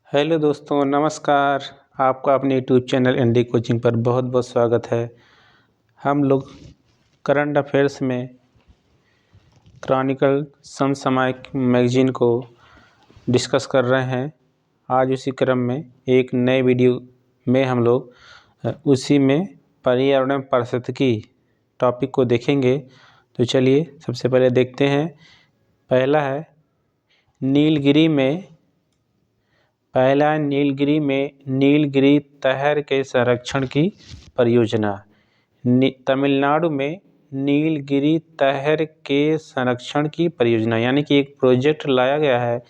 Hello दोस्तों, नमस्कार। आपका अपने यूट्यूब चैनल एनडी कोचिंग पर बहुत बहुत स्वागत है। हम लोग करंट अफेयर्स में क्रॉनिकल समसामयिक मैगजीन को डिस्कस कर रहे हैं। आज उसी क्रम में एक नए वीडियो में हम लोग उसी में पर्यावरण पारिस्थितिकी टॉपिक को देखेंगे। तो चलिए सबसे पहले देखते हैं। पहला है नीलगिरी तहर के संरक्षण की परियोजना। तमिलनाडु में नीलगिरी तहर के संरक्षण की परियोजना यानी कि एक प्रोजेक्ट लाया गया है।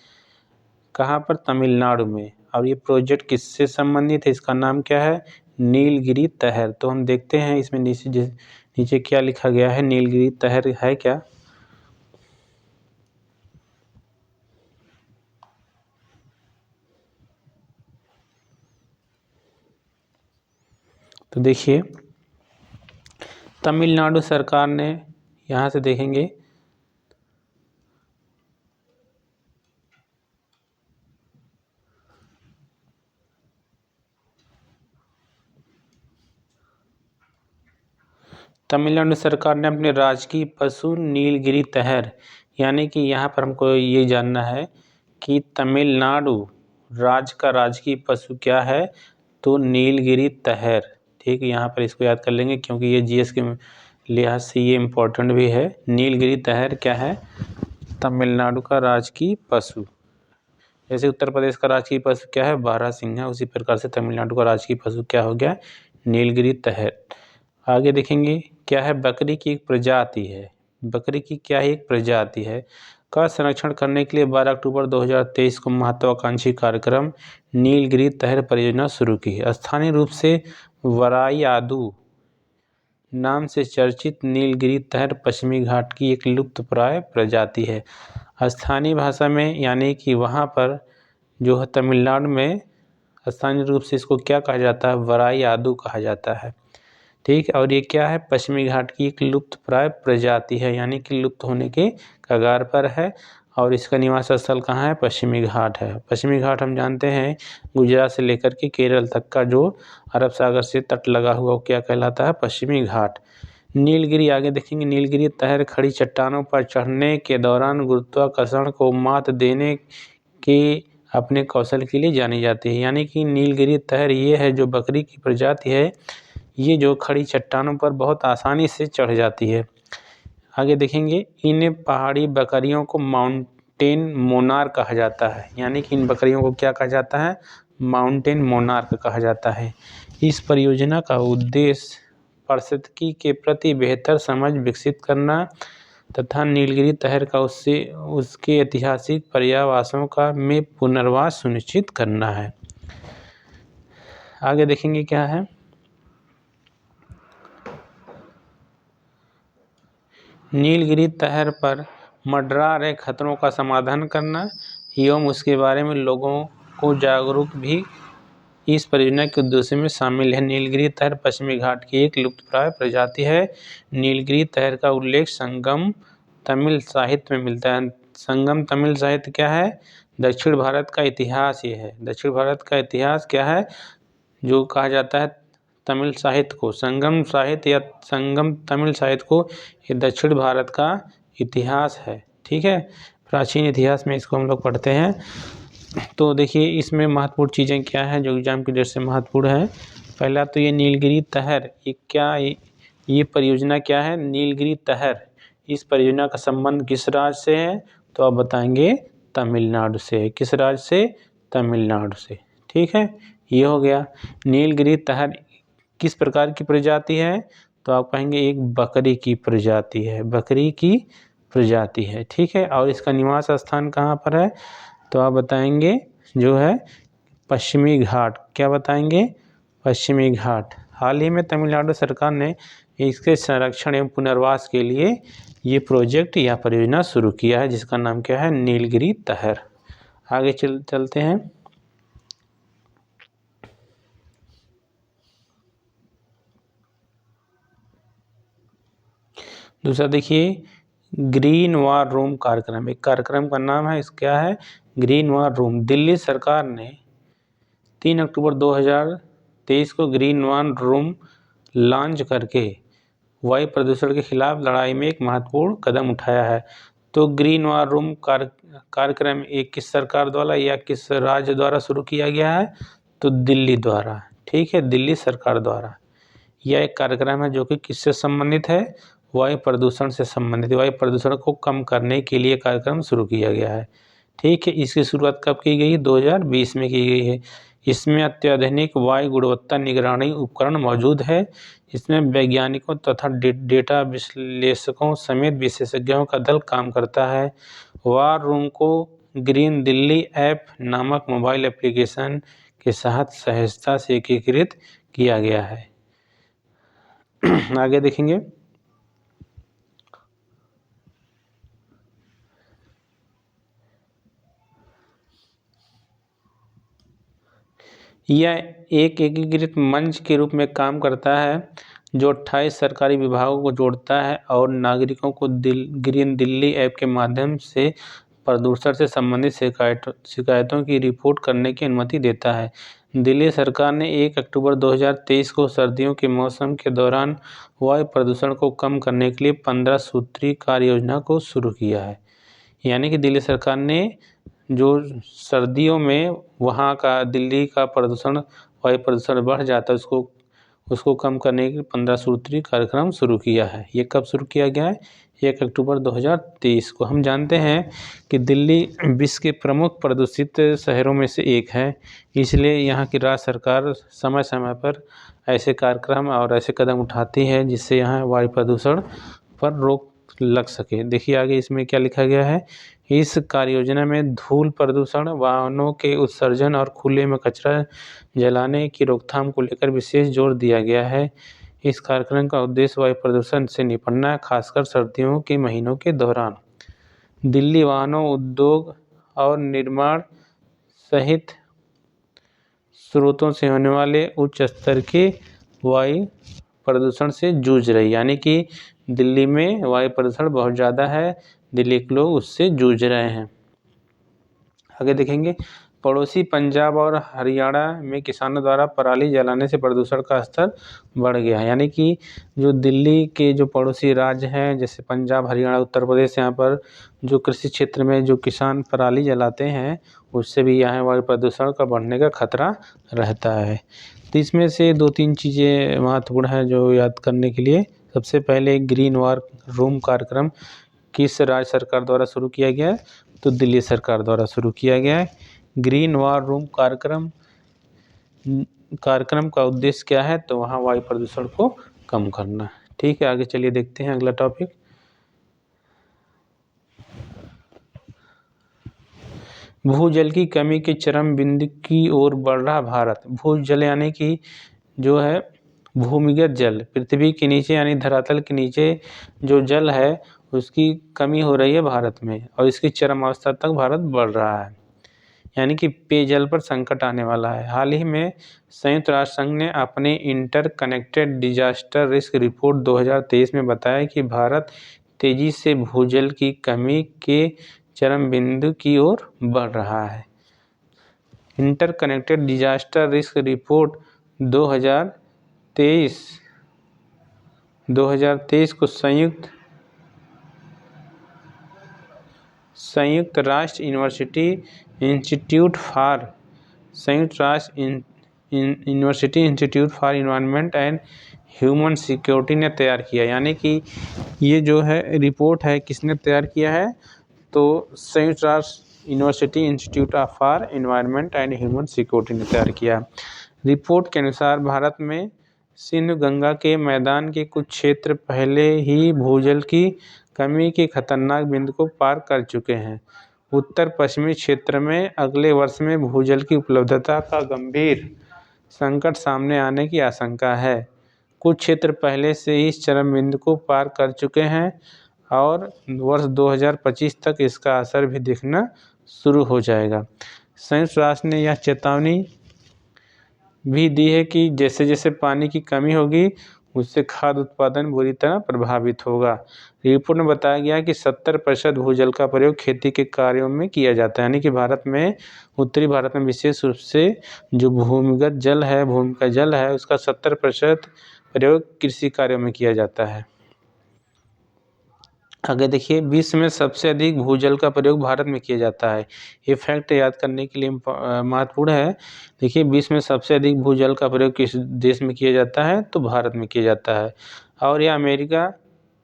कहाँ पर? तमिलनाडु में। और ये प्रोजेक्ट किससे संबंधित है? इसका नाम क्या है? नीलगिरी तहर। तो हम देखते हैं इसमें नीचे क्या लिखा गया है। नीलगिरी तहर है क्या? तो देखिए, तमिलनाडु सरकार ने, यहाँ से देखेंगे, तमिलनाडु सरकार ने अपने राजकीय पशु नीलगिरी तहर, यानी कि यहाँ पर हमको ये जानना है कि तमिलनाडु राज्य का राजकीय पशु क्या है? तो नीलगिरी तहर। ठीक है, यहाँ पर इसको याद कर लेंगे क्योंकि ये जीएस के लिहाज से ये इम्पोर्टेंट भी है। नीलगिरी तहर क्या है? तमिलनाडु का राजकीय पशु। जैसे उत्तर प्रदेश का राजकीय पशु क्या है? बारहसिंघा। उसी प्रकार से तमिलनाडु का राजकीय पशु क्या हो गया? नीलगिरी तहर। आगे देखेंगे क्या है? बकरी की एक प्रजाति है। बकरी की क्या है? एक प्रजाति है का संरक्षण करने के लिए 12 अक्टूबर 2023 को महत्वाकांक्षी कार्यक्रम नीलगिरी तहर परियोजना शुरू की है। स्थानीय रूप से वराइयादू नाम से चर्चित नीलगिरी तहर पश्चिमी घाट की एक लुप्तप्राय प्रजाति है। स्थानीय भाषा में यानी कि वहाँ पर जो है तमिलनाडु में स्थानीय रूप से इसको क्या कहा जाता है? वराइयादू कहा जाता है। ठीक है, और ये क्या है? पश्चिमी घाट की एक लुप्तप्राय प्रजाति है, यानी कि लुप्त होने के कगार पर है। और इसका निवास स्थल कहाँ है? पश्चिमी घाट है। पश्चिमी घाट हम जानते हैं गुजरात से लेकर के केरल तक का जो अरब सागर से तट लगा हुआ वो क्या कहलाता है? पश्चिमी घाट। नीलगिरी, आगे देखेंगे, नीलगिरी तहर खड़ी चट्टानों पर चढ़ने के दौरान गुरुत्वाकर्षण को मात देने के अपने कौशल के लिए जानी जाती है। यानी कि नीलगिरी तहर ये है जो बकरी की प्रजाति है, ये जो खड़ी चट्टानों पर बहुत आसानी से चढ़ जाती है। आगे देखेंगे, इन पहाड़ी बकरियों को माउंटेन मोनार्क कहा जाता है। यानी कि इन बकरियों को क्या कहा जाता है? माउंटेन मोनार्क कहा जाता है। इस परियोजना का उद्देश्य पारिस्थितिकी के प्रति बेहतर समझ विकसित करना तथा नीलगिरी तहर का उसके ऐतिहासिक पर्यावासों का में पुनर्वास सुनिश्चित करना है। आगे देखेंगे क्या है? नीलगिरी तहर पर मंडरा रहे खतरों का समाधान करना एवं उसके बारे में लोगों को जागरूक भी इस परियोजना के उद्देश्य में शामिल है। नीलगिरी तहर पश्चिमी घाट की एक लुप्तप्राय प्रजाति है। नीलगिरी तहर का उल्लेख संगम तमिल साहित्य में मिलता है। संगम तमिल साहित्य क्या है? दक्षिण भारत का इतिहास ये है। दक्षिण भारत का इतिहास क्या है जो कहा जाता है तमिल साहित्य को? संगम साहित्य या संगम तमिल साहित्य को ये दक्षिण भारत का इतिहास है। ठीक है, प्राचीन इतिहास में इसको हम लोग पढ़ते हैं। तो देखिए इसमें महत्वपूर्ण चीज़ें क्या हैं जो एग्जाम की दृष्टि से महत्वपूर्ण है। पहला तो ये नीलगिरी तहर, ये परियोजना क्या है? नीलगिरी तहर। इस परियोजना का संबंध किस राज्य से है? तो आप बताएंगे तमिलनाडु से। किस राज्य से? तमिलनाडु से। ठीक है, ये हो गया। नीलगिरी तहर किस प्रकार की प्रजाति है? तो आप कहेंगे एक बकरी की प्रजाति है। बकरी की प्रजाति है। ठीक है, और इसका निवास स्थान कहाँ पर है? तो आप बताएंगे जो है पश्चिमी घाट। क्या बताएंगे? पश्चिमी घाट। हाल ही में तमिलनाडु सरकार ने इसके संरक्षण एवं पुनर्वास के लिए ये प्रोजेक्ट या परियोजना शुरू किया है जिसका नाम क्या है? नीलगिरी तहर। आगे चलते हैं। दूसरा देखिए, ग्रीन वार रूम कार्यक्रम। एक कार्यक्रम का नाम है, इस क्या है? Green war room. दिल्ली सरकार ने 3 अक्टूबर 2023 को ग्रीन वॉर रूम लॉन्च करके वायु प्रदूषण के खिलाफ लड़ाई में एक महत्वपूर्ण कदम उठाया है। तो ग्रीन वॉर रूम कार्यक्रम एक किस सरकार द्वारा या किस राज्य द्वारा शुरू किया गया है? तो दिल्ली द्वारा। ठीक है, दिल्ली सरकार द्वारा। यह एक कार्यक्रम है जो कि किससे संबंधित है? वायु प्रदूषण से संबंधित। वायु प्रदूषण को कम करने के लिए कार्यक्रम शुरू किया गया है। ठीक है, इसकी शुरुआत कब की गई? 2020 में की गई है। इसमें अत्याधुनिक वायु गुणवत्ता निगरानी उपकरण मौजूद है। इसमें वैज्ञानिकों तथा डेटा विश्लेषकों समेत विशेषज्ञों का दल काम करता है। वार रूम को ग्रीन दिल्ली ऐप नामक मोबाइल एप्लीकेशन के साथ सहजता से एकीकृत किया गया है। आगे देखेंगे। यह एक एकीकृत मंच के रूप में काम करता है जो 28 सरकारी विभागों को जोड़ता है और नागरिकों को ग्रीन दिल्ली ऐप के माध्यम से प्रदूषण से संबंधित शिकायतों की रिपोर्ट करने की अनुमति देता है। दिल्ली सरकार ने 1 अक्टूबर 2023 को सर्दियों के मौसम के दौरान वायु प्रदूषण को कम करने के लिए 15 सूत्री कार्य योजना को शुरू किया है। यानी कि दिल्ली सरकार ने जो सर्दियों में वहाँ का दिल्ली का प्रदूषण वायु प्रदूषण बढ़ जाता है उसको कम करने के 15 सूत्री कार्यक्रम शुरू किया है। ये कब शुरू किया गया है? 1 अक्टूबर 2023 को। हम जानते हैं कि दिल्ली विश्व के प्रमुख प्रदूषित शहरों में से एक है, इसलिए यहाँ की राज्य सरकार समय समय पर ऐसे कार्यक्रम और ऐसे कदम उठाती है जिससे यहाँ वायु प्रदूषण पर रोक लग सके। देखिए आगे इसमें क्या लिखा गया है। इस कार्य योजना में धूल प्रदूषण, वाहनों के उत्सर्जन और खुले में कचरा जलाने की रोकथाम को लेकर विशेष जोर दिया गया है। इस कार्यक्रम का उद्देश्य वायु प्रदूषण से निपटना है, खासकर सर्दियों के महीनों के दौरान। दिल्ली वाहनों, उद्योग और निर्माण सहित स्रोतों से होने वाले उच्च स्तर के वायु प्रदूषण से जूझ रही, यानी कि दिल्ली में वायु प्रदूषण बहुत ज़्यादा है, दिल्ली के लोग उससे जूझ रहे हैं। आगे देखेंगे। पड़ोसी पंजाब और हरियाणा में किसानों द्वारा पराली जलाने से प्रदूषण का स्तर बढ़ गया है। यानी कि जो दिल्ली के जो पड़ोसी राज्य हैं जैसे पंजाब, हरियाणा, उत्तर प्रदेश, यहाँ पर जो कृषि क्षेत्र में जो किसान पराली जलाते हैं उससे भी यहाँ वायु प्रदूषण का बढ़ने का खतरा रहता है। तो इसमें से 2-3 चीज़ें महत्वपूर्ण हैं जो याद करने के लिए। सबसे पहले ग्रीन वॉर रूम कार्यक्रम किस राज्य सरकार द्वारा शुरू किया गया है? तो दिल्ली सरकार द्वारा शुरू किया गया है। ग्रीन वॉर रूम कार्यक्रम का उद्देश्य क्या है? तो वहाँ वायु प्रदूषण को कम करना। ठीक है, आगे चलिए देखते हैं अगला टॉपिक। भूजल की कमी के चरम बिंदु की ओर बढ़ रहा भारत। भूजल यानी कि जो है भूमिगत जल, पृथ्वी के नीचे यानी धरातल के नीचे जो जल है उसकी कमी हो रही है भारत में और इसकी चरम अवस्था तक भारत बढ़ रहा है, यानी कि पेयजल पर संकट आने वाला है। हाल ही में संयुक्त राष्ट्र संघ ने अपने इंटरकनेक्टेड डिजास्टर रिस्क रिपोर्ट 2023 में बताया कि भारत तेजी से भूजल की कमी के चरम बिंदु की ओर बढ़ रहा है। इंटरकनेक्टेड डिजास्टर रिस्क रिपोर्ट 2023 को संयुक्त राष्ट्र university institute for environment and human security ने तैयार किया। यानी कि ये जो है रिपोर्ट है किसने तैयार किया है? तो संयुक्त राष्ट्र university institute for environment and human security ने तैयार किया। रिपोर्ट के अनुसार भारत में सिंधु गंगा के मैदान के कुछ क्षेत्र पहले ही भूजल की कमी के खतरनाक बिंदु को पार कर चुके हैं। उत्तर पश्चिमी क्षेत्र में अगले वर्ष में भूजल की उपलब्धता का गंभीर संकट सामने आने की आशंका है। कुछ क्षेत्र पहले से ही इस चरम बिंदु को पार कर चुके हैं और वर्ष 2025 तक इसका असर भी दिखना शुरू हो जाएगा। संयुक्त राष्ट्र ने यह चेतावनी भी दी है कि जैसे जैसे पानी की कमी होगी उससे खाद्य उत्पादन बुरी तरह प्रभावित होगा। रिपोर्ट में बताया गया कि 70% भूजल का प्रयोग खेती के कार्यों में किया जाता है, यानी कि भारत में, उत्तरी भारत में विशेष रूप से जो भूमि का जल है उसका 70% प्रयोग कृषि कार्यों में किया जाता है। आगे देखिए, विश्व में सबसे अधिक भूजल का प्रयोग भारत में किया जाता है। ये फैक्ट याद करने के लिए महत्वपूर्ण है। देखिए, विश्व में सबसे अधिक भूजल का प्रयोग किस देश में किया जाता है, तो भारत में किया जाता है। और यह अमेरिका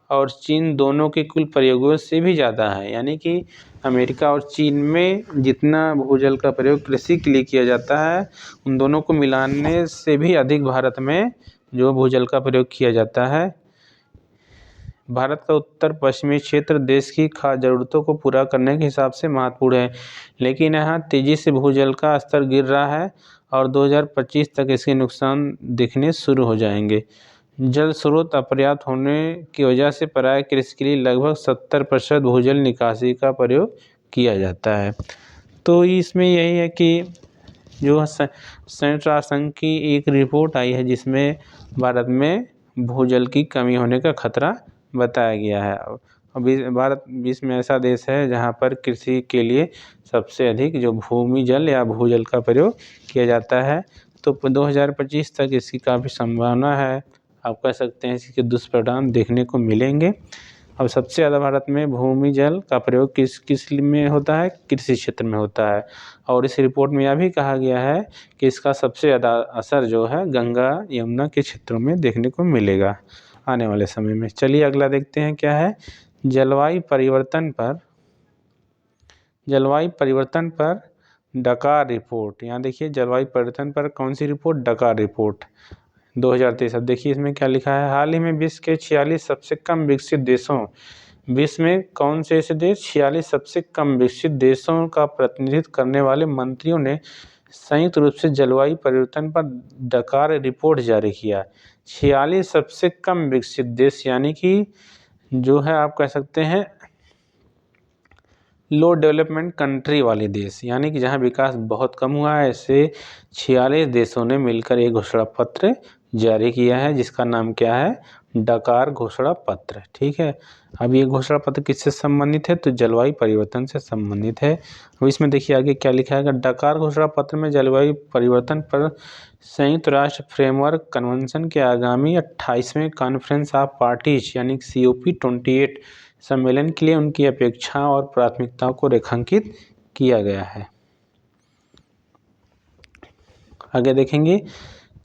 और चीन दोनों के कुल प्रयोगों से भी ज़्यादा है, यानी कि अमेरिका और चीन में जितना भूजल का प्रयोग कृषि के लिए किया जाता है, उन दोनों को मिलाने से भी अधिक भारत में जो भूजल का प्रयोग किया जाता है। भारत का उत्तर पश्चिमी क्षेत्र देश की खाद्य जरूरतों को पूरा करने के हिसाब से महत्वपूर्ण है, लेकिन यहाँ तेजी से भूजल का स्तर गिर रहा है और 2025 तक इसके नुकसान दिखने शुरू हो जाएंगे। जल स्रोत अपर्याप्त होने की वजह से प्रायः कृषि के लिए लगभग 70% भूजल निकासी का प्रयोग किया जाता है। तो इसमें यही है कि जो संयुक्त राष्ट्र संघ की एक रिपोर्ट आई है जिसमें भारत में भूजल की कमी होने का खतरा बताया गया है। अभी भारत विश्व में ऐसा देश है जहाँ पर कृषि के लिए सबसे अधिक जो भूमि जल या भूजल का प्रयोग किया जाता है। तो 2025 तक इसकी काफ़ी संभावना है, आप कह सकते हैं इसके दुष्परिणाम देखने को मिलेंगे। अब सबसे ज़्यादा भारत में भूमि जल का प्रयोग किस में होता है, कृषि क्षेत्र में होता है। और इस रिपोर्ट में यह भी कहा गया है कि इसका सबसे ज़्यादा असर जो है गंगा यमुना के क्षेत्रों में देखने को मिलेगा आने वाले समय में। चलिए अगला देखते हैं क्या है, जलवायु परिवर्तन पर डकार रिपोर्ट। यहाँ देखिए, जलवायु परिवर्तन पर कौन सी रिपोर्ट, डकार रिपोर्ट 2023। अब देखिए इसमें क्या लिखा है, हाल ही में विश्व के 46 सबसे कम विकसित देशों, विश्व में कौन से ऐसे देश 46 सबसे कम विकसित देशों का प्रतिनिधित्व करने वाले मंत्रियों ने संयुक्त रूप से जलवायु परिवर्तन पर डकार रिपोर्ट जारी किया। 46 सबसे कम विकसित देश, यानी कि जो है आप कह सकते हैं लो डेवलपमेंट कंट्री वाले देश, यानी कि जहां विकास बहुत कम हुआ है, ऐसे 46 देशों ने मिलकर एक घोषणा पत्र जारी किया है जिसका नाम क्या है, डकार घोषणा पत्र। ठीक है, अब ये घोषणा पत्र किससे संबंधित है, तो जलवायु परिवर्तन से संबंधित है। अब इसमें देखिए आगे क्या लिखा है, डकार घोषणा पत्र में जलवायु परिवर्तन पर संयुक्त राष्ट्र फ्रेमवर्क कन्वेंशन के आगामी 28वें कॉन्फ्रेंस ऑफ पार्टीज यानी COP28 सम्मेलन के लिए उनकी अपेक्षाओं और प्राथमिकताओं को रेखांकित किया गया है। आगे देखेंगे,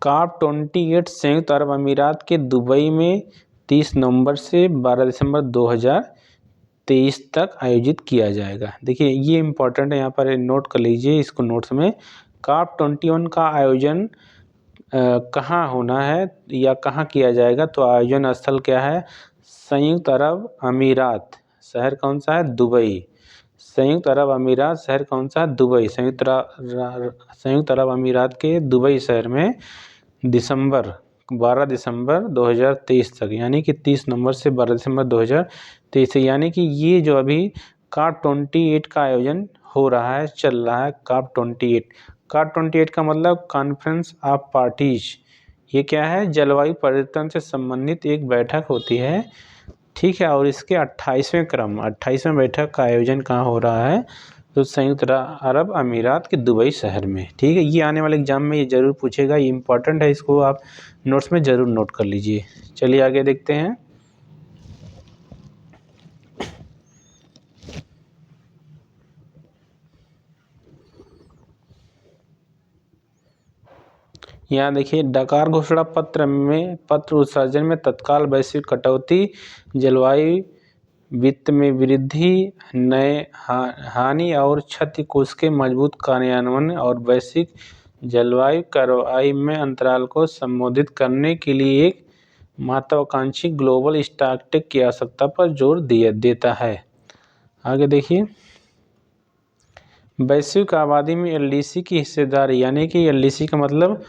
COP28 संयुक्त अरब अमीरात के दुबई में 30 नवंबर से 12 दिसंबर 2023 तक आयोजित किया जाएगा। देखिए ये इम्पोर्टेंट है, यहाँ पर नोट कर लीजिए इसको नोट्स में। COP21 का आयोजन कहाँ होना है या कहाँ किया जाएगा, तो आयोजन स्थल क्या है, संयुक्त अरब अमीरात, शहर कौन सा है, दुबई। संयुक्त अरब अमीरात शहर कौन सा है, दुबई। संयुक्त अरब अमीरात के दुबई शहर में 12 दिसंबर 2023 तक, यानी कि 30 नवंबर से 12 दिसंबर 2023, यानी कि ये जो अभी COP28 का आयोजन हो रहा है, चल रहा है COP28 का मतलब कॉन्फ्रेंस ऑफ पार्टीज। ये क्या है, जलवायु परिवर्तन से संबंधित एक बैठक होती है। ठीक है, और इसके 28वें बैठक का आयोजन कहाँ हो रहा है, तो संयुक्त अरब अमीरात के दुबई शहर में। ठीक है, ये आने वाले एग्जाम में ये जरूर पूछेगा, ये इंपॉर्टेंट है, इसको आप नोट्स में जरूर नोट कर लीजिए। चलिए आगे देखते हैं। यहाँ देखिए, डकार घोषणा पत्र उत्सर्जन में तत्काल वैश्विक कटौती, जलवायु वित्त में वृद्धि, नए हानि और क्षति कोष के मजबूत कार्यान्वयन और वैश्विक जलवायु कार्रवाई में अंतराल को संबोधित करने के लिए एक महत्वाकांक्षी ग्लोबल स्ट्रैटेजी की आवश्यकता पर जोर देता है। आगे देखिए, वैश्विक आबादी में LDC की हिस्सेदारी, यानी कि LDC का मतलब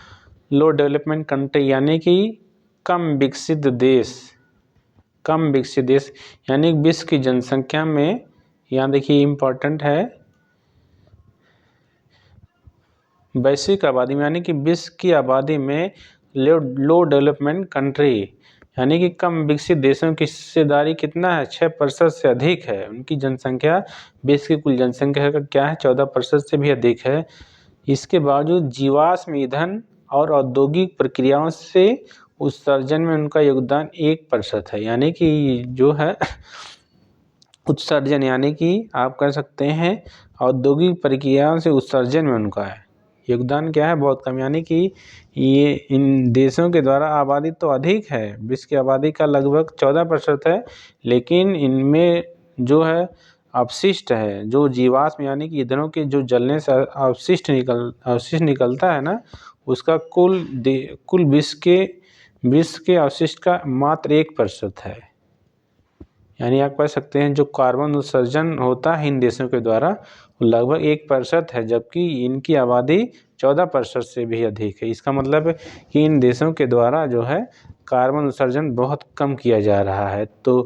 लो डेवलपमेंट कंट्री, यानी कि कम विकसित देश, यानी विश्व की जनसंख्या में, यहाँ देखिए इम्पोर्टेंट है, वैश्विक आबादी में, यानी कि विश्व की आबादी में लो डेवलपमेंट कंट्री, यानी कि कम विकसित देशों की हिस्सेदारी कितना है, 6% से अधिक है। उनकी जनसंख्या विश्व की कुल जनसंख्या का क्या है, 14% से भी अधिक है। इसके बावजूद जीवाश्म ईंधन और औद्योगिक प्रक्रियाओं से उत्सर्जन में उनका योगदान 1% है। यानी कि जो है उत्सर्जन, यानी कि आप कह सकते हैं औद्योगिक प्रक्रियाओं से उत्सर्जन में उनका है योगदान क्या है, बहुत कम। यानी कि ये इन देशों के द्वारा आबादी तो अधिक है, विश्व की आबादी का लगभग 14% है, लेकिन इनमें जो है अपशिष्ट है, जो जीवाश्म यानी कि ईंधनों के जो जलने से अवशिष्ट निकलता है ना, उसका कुल विश्व के अवशिष्ट का मात्र 1% है। यानी आप कह सकते हैं जो कार्बन उत्सर्जन होता है इन देशों के द्वारा लगभग 1% है, जबकि इनकी आबादी 14% से भी अधिक है। इसका मतलब है कि इन देशों के द्वारा जो है कार्बन उत्सर्जन बहुत कम किया जा रहा है। तो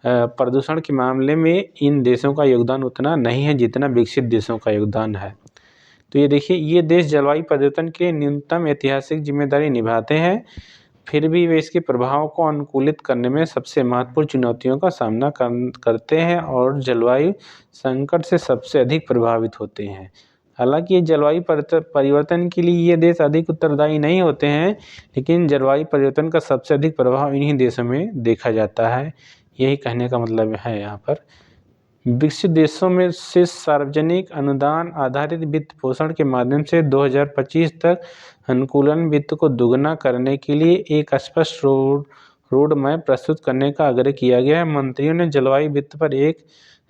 प्रदूषण के मामले में इन देशों का योगदान उतना नहीं है जितना विकसित देशों का योगदान है। तो ये देखिए, ये देश जलवायु परिवर्तन के लिए न्यूनतम ऐतिहासिक जिम्मेदारी निभाते हैं, फिर भी वे इसके प्रभाव को अनुकूलित करने में सबसे महत्वपूर्ण चुनौतियों का सामना करते हैं और जलवायु संकट से सबसे अधिक प्रभावित होते हैं। हालांकि ये जलवायु परिवर्तन के लिए ये देश अधिक उत्तरदायी नहीं होते हैं, लेकिन जलवायु परिवर्तन का सबसे अधिक प्रभाव इन्हीं देशों में देखा जाता है। यही कहने का मतलब है यहाँ पर। विकसित देशों में से सार्वजनिक अनुदान आधारित वित्त पोषण के माध्यम से 2025 तक अनुकूलन वित्त को दुगना करने के लिए एक स्पष्ट रोड मैप प्रस्तुत करने का आग्रह किया गया है। मंत्रियों ने जलवायु वित्त पर एक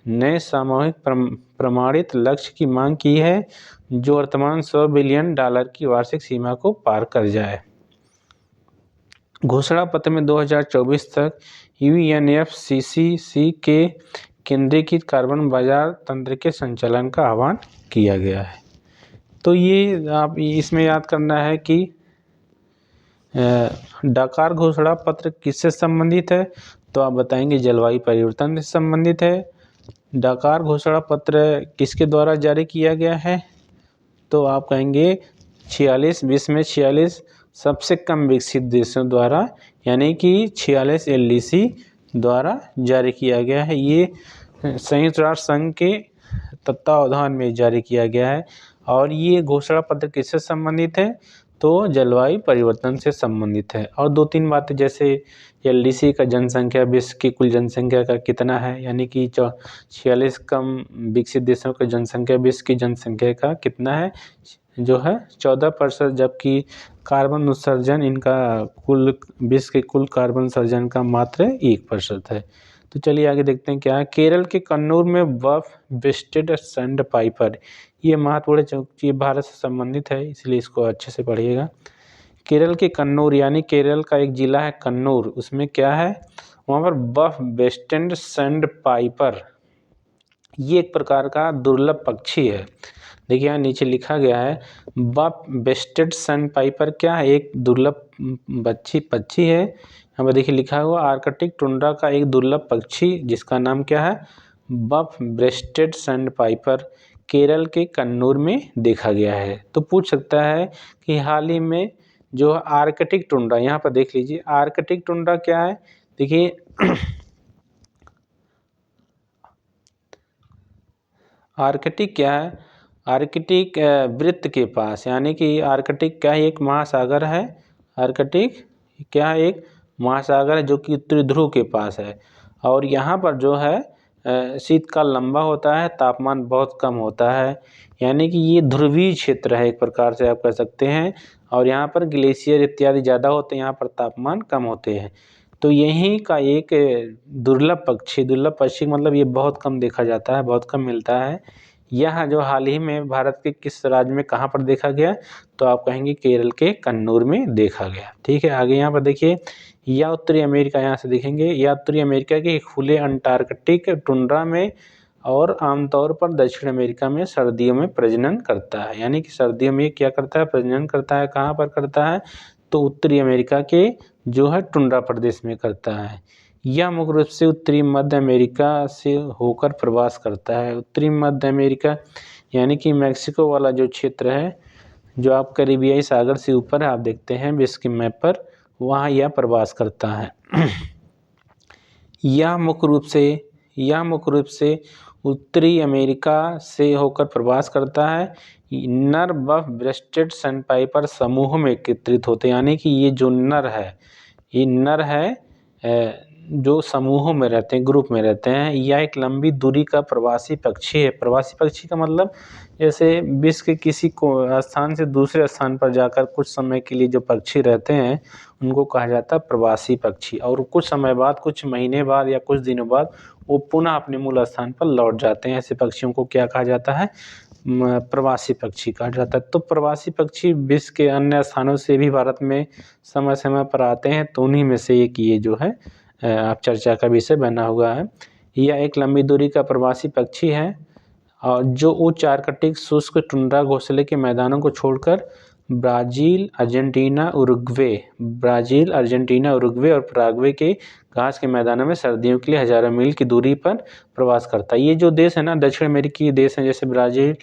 नए सामूहिक प्रमाणित लक्ष्य की मांग की है, जो वर्तमान $100 बिलियन की वार्षिक सीमा को पार कर जाए। घोषणा पत्र में 2024 तक UNFCCC के केंद्रीकृत कार्बन बाजार तंत्र के संचालन का आह्वान किया गया है। तो ये आप इसमें याद करना है कि डाकार घोषणा पत्र किससे संबंधित है, तो आप बताएंगे जलवायु परिवर्तन से संबंधित है। डाकार घोषणा पत्र किसके द्वारा जारी किया गया है, तो आप कहेंगे विश्व में 46 सबसे कम विकसित देशों द्वारा, यानी कि 46 LDC द्वारा जारी किया गया है। ये संयुक्त राष्ट्र संघ के तत्वावधान में जारी किया गया है। और ये घोषणा पत्र किससे संबंधित है, तो जलवायु परिवर्तन से संबंधित है। और 2-3 बातें, जैसे LDC का जनसंख्या विश्व की कुल जनसंख्या का कितना है, यानी कि 46 कम विकसित देशों की जनसंख्या विश्व की जनसंख्या का कितना है, जो है 14%, जबकि कार्बन उत्सर्जन इनका कुल विश्व के कुल कार्बन उत्सर्जन का मात्र 1% है। तो चलिए आगे देखते हैं क्या है। केरल के कन्नूर में बर्फ वेस्टेड सैंड पाइपर, ये महत्वपूर्ण चूंकि भारत से संबंधित है, इसलिए इसको अच्छे से पढ़िएगा। केरल के कन्नूर, यानी केरल का एक जिला है कन्नूर, उसमें क्या है, वहाँ पर बर्फ वेस्टेड सैंड पाइपर, ये एक प्रकार का दुर्लभ पक्षी है। देखिए यहाँ नीचे लिखा गया है बर्फ वेस्टेड सैंड पाइपर क्या है, एक दुर्लभ पक्षी है। यहाँ पर देखिए लिखा हुआ आर्कटिक टुंड्रा का एक दुर्लभ पक्षी जिसका नाम क्या है, बर्फ वेस्टेड सैंड पाइपर, केरल के कन्नूर में देखा गया है। तो पूछ सकता है कि हाल ही में जो आर्कटिक टुंड्रा, यहाँ पर देख लीजिए आर्कटिक टुंड्रा क्या है। देखिए आर्कटिक क्या है, आर्कटिक वृत्त के पास, यानी कि आर्कटिक क्या है, एक महासागर है। आर्कटिक क्या है, एक महासागर है जो कि उत्तरी ध्रुव के पास है। और यहाँ पर जो है शीतकाल लंबा होता है, तापमान बहुत कम होता है, यानी कि ये ध्रुवीय क्षेत्र है एक प्रकार से आप कह सकते हैं। और यहाँ पर ग्लेशियर इत्यादि ज़्यादा होते हैं, यहाँ पर तापमान कम होते हैं। तो यहीं का एक दुर्लभ पक्षी मतलब ये बहुत कम देखा जाता है, बहुत कम मिलता है। यह जो हाल ही में भारत के किस राज्य में कहाँ पर देखा गया, तो आप कहेंगे केरल के कन्नूर में देखा गया। ठीक है, आगे यहाँ पर देखिए, या उत्तरी अमेरिका, यहाँ से देखेंगे या उत्तरी अमेरिका के खुले अंटार्कटिक टुंड्रा में और आमतौर पर दक्षिण अमेरिका में सर्दियों में प्रजनन करता है। यानी कि सर्दियों में क्या करता है, प्रजनन करता है। कहाँ पर करता है, तो उत्तरी अमेरिका के जो है टुंड्रा प्रदेश में करता है। यह मुख्य रूप से उत्तरी मध्य अमेरिका से होकर प्रवास करता है। उत्तरी मध्य अमेरिका यानी कि मैक्सिको वाला जो क्षेत्र है, जो आप कैरिबियाई सागर से ऊपर आप देखते हैं विश्व के मैप पर, वहाँ यह प्रवास करता है। यह मुख्य रूप से उत्तरी अमेरिका से होकर प्रवास करता है। नर बफ ब्रेस्टेड सैंडपाइपर समूह में एकत्रित होते हैं, यानी कि ये जो नर है जो समूहों में रहते हैं, ग्रुप में रहते हैं। यह एक लंबी दूरी का प्रवासी पक्षी है। प्रवासी पक्षी का मतलब जैसे विश्व के किसी को स्थान से दूसरे स्थान पर जाकर कुछ समय के लिए जो पक्षी रहते हैं उनको कहा जाता है प्रवासी पक्षी, और कुछ समय बाद, कुछ महीने बाद या कुछ दिनों बाद वो पुनः अपने मूल स्थान पर लौट जाते हैं। ऐसे पक्षियों को क्या कहा जाता है? प्रवासी पक्षी कहा जाता है। तो प्रवासी पक्षी विश्व के अन्य स्थानों से भी भारत में समय समय पर आते हैं, तो उन्हीं में से एक ये जो है आप चर्चा का विषय बना हुआ है। यह एक लंबी दूरी का प्रवासी पक्षी है और जो उच्च आर्कटिक शुष्क टुंड्रा घोंसले के मैदानों को छोड़कर ब्राज़ील, अर्जेंटीना, उरुग्वे और पैराग्वे के घास के मैदानों में सर्दियों के लिए हजारों मील की दूरी पर प्रवास करता है। ये जो देश है ना, दक्षिण अमेरिकी देश हैं जैसे ब्राज़ील,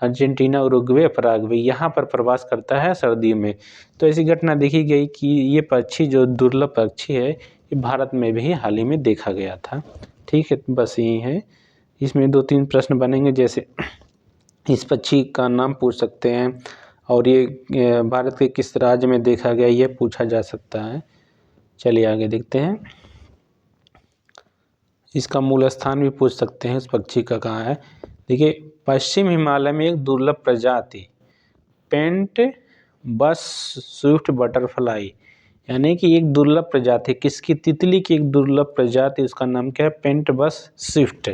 अर्जेंटीना, उरुग्वे, पैराग्वे, यहाँ पर प्रवास करता है सर्दियों में। तो ऐसी घटना देखी गई कि ये पक्षी जो दुर्लभ पक्षी है, ये भारत में भी हाल ही में देखा गया था। ठीक है, बस यही है। इसमें 2-3 प्रश्न बनेंगे, जैसे इस पक्षी का नाम पूछ सकते हैं, और ये भारत के किस राज्य में देखा गया, ये पूछा जा सकता है। चलिए आगे देखते हैं। इसका मूल स्थान भी पूछ सकते हैं, इस पक्षी का कहाँ है। देखिए, पश्चिम हिमालय में एक दुर्लभ प्रजाति पेंट बस स्विफ्ट बटरफ्लाई, यानी कि एक दुर्लभ प्रजाति किसकी? तितली की एक दुर्लभ प्रजाति, उसका नाम क्या है? पेंट बस स्विफ्ट,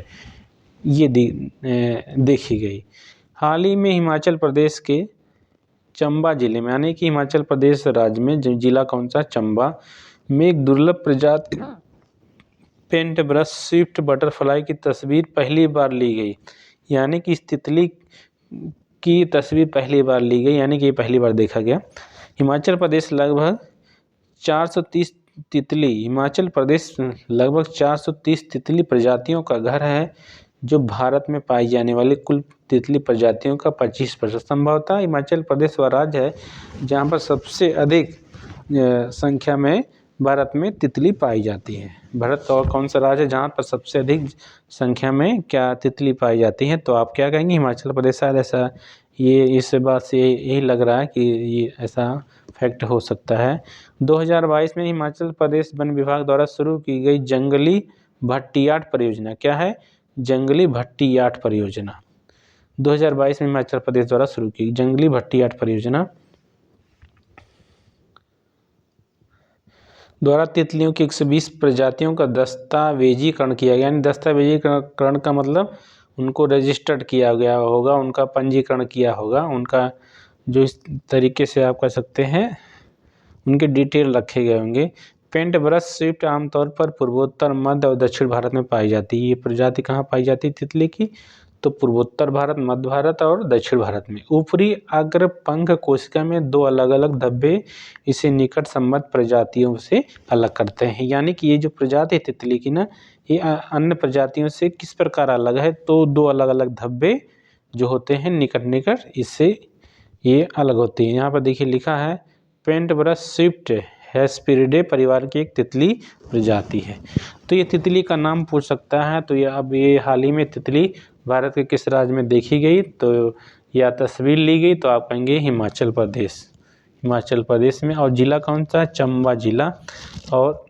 ये देखी गई। हाल ही में हिमाचल प्रदेश के चंबा जिले में, यानी कि हिमाचल प्रदेश राज्य में जो जिला कौन सा? चंबा में एक दुर्लभ प्रजाति पेंट ब्रश स्विफ्ट बटरफ्लाई की तस्वीर पहली बार ली गई, यानी कि इस तितली की तस्वीर पहली बार ली गई, यानी कि ये पहली बार देखा गया। हिमाचल प्रदेश लगभग 430 तितली प्रजातियों का घर है, जो भारत में पाई जाने वाली कुल तितली प्रजातियों का 25%। संभवतः हिमाचल प्रदेश वह राज्य है जहाँ पर सबसे अधिक संख्या में भारत में तितली पाई जाती है। भारत का और कौन सा राज्य है जहाँ पर सबसे अधिक संख्या में क्या तितली पाई जाती है? तो आप क्या कहेंगे? हिमाचल प्रदेश। शायद ऐसा, ये इस बात से यही लग रहा है कि ये ऐसा फैक्ट हो सकता है। 2022 में हिमाचल प्रदेश वन विभाग द्वारा शुरू की गई जंगली भट्टियाट परियोजना, क्या है? जंगली भट्टियाट परियोजना 2022 में हिमाचल प्रदेश द्वारा शुरू की जंगली भट्टियाट परियोजना द्वारा तितलियों की 120 प्रजातियों का दस्तावेजीकरण किया गया। यानी दस्तावेजीकरण का मतलब उनको रजिस्टर्ड किया गया होगा, उनका पंजीकरण किया होगा, उनका जो इस तरीके से आप कह सकते हैं उनके डिटेल रखे गए होंगे। पेंट ब्रश स्विफ्ट आमतौर पर पूर्वोत्तर, मध्य और दक्षिण भारत में पाई जाती है। ये प्रजाति कहाँ पाई जाती है तितली की? तो पूर्वोत्तर भारत, मध्य भारत और दक्षिण भारत में। ऊपरी अग्र पंख कोशिका में 2 अलग अलग धब्बे इसे निकट संबद्ध प्रजातियों से अलग करते हैं। यानी कि ये जो प्रजाति है तितली की ना, ये अन्य प्रजातियों से किस प्रकार अलग है? तो 2 अलग अलग धब्बे जो होते हैं निकट, इससे ये अलग होती है। यहाँ पर देखिए लिखा है पेंट ब्रश स्विफ्ट हेस्पेरिडे परिवार की एक तितली प्रजाति है। तो ये तितली का नाम पूछ सकता है। तो ये हाल ही में तितली भारत के किस राज्य में देखी गई? तो या तस्वीर ली गई, तो आप कहेंगे हिमाचल प्रदेश में। और जिला कौन सा? चंबा जिला। और